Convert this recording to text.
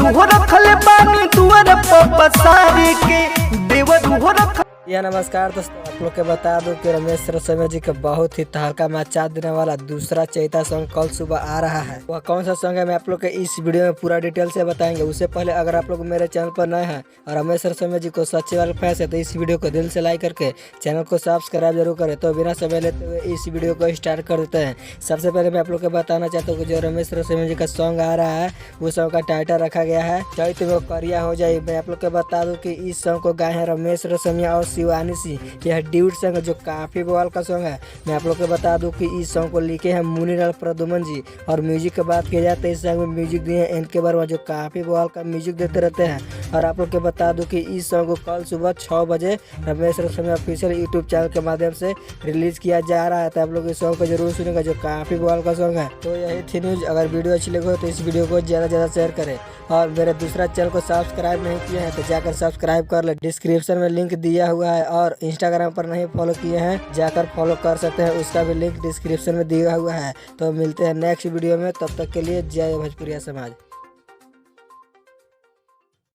देवरू हो रखले बानी दुआर पर पसारी के देवरू हो रख। या नमस्कार दोस्तों, आप लोग के बता दूं कि रमेश रसोइया जी का बहुत ही तहलका मचा देने वाला दूसरा चैता सॉन्ग कल सुबह आ रहा है। वह कौन सा सॉन्ग है मैं आप लोग के इस वीडियो में पूरा डिटेल से बताएंगे। उससे पहले अगर आप लोग मेरे चैनल पर नए हैं और रमेश रसोइया जी को सच्चे वाले फैंस है तो इस वीडियो को दिल से लाइक करके चैनल को सब्सक्राइब जरूर करें। तो बिना समय लेते हुए इस वीडियो को स्टार्ट कर देते हैं। सबसे पहले मैं आप लोग को बताना चाहता हूँ कि जो रमेश रसोइया जी का सॉन्ग आ रहा है उस सॉन्ग का टाइटल रखा गया है चैत में करिया हो जाए। मैं आप लोग को बता दूं कि इस सॉन्ग को गाए हैं रमेश रसोइया और शिवानी सिंह। यह ड्यूट सॉन्ग है जो काफी बवाल का सॉन्ग है। मैं आप लोग को बता दूं कि इस सॉन्ग को लिखे हैं मुनीलाल प्रदुमन जी। और म्यूजिक की बात की जाए तो इस सॉन्ग में म्यूजिक दिए हैं NK वर्मा जो काफी बवाल का म्यूजिक देते रहते हैं। और आप लोग को बता दूं कि इस सॉन्ग को कल सुबह 6 बजे रमेश रसोइया ऑफिशियल यूट्यूब चैनल के माध्यम से रिलीज किया जा रहा है। तो आप लोग इस सॉन्ग को जरूर सुनेगा जो काफी बवाल का सॉन्ग है। तो यही थी न्यूज। अगर वीडियो अच्छी लगे तो इस वीडियो को ज्यादा से ज्यादा शेयर करें और मेरे दूसरा चैनल को सब्सक्राइब नहीं किए हैं तो जाकर सब्सक्राइब कर ले। डिस्क्रिप्शन में लिंक दिया हुआ है और इंस्टाग्राम पर नहीं फॉलो किए हैं जाकर फॉलो कर सकते हैं, उसका भी लिंक डिस्क्रिप्शन में दिया हुआ है। तो मिलते हैं नेक्स्ट वीडियो में, तब तक के लिए जय भोजपुरिया समाज।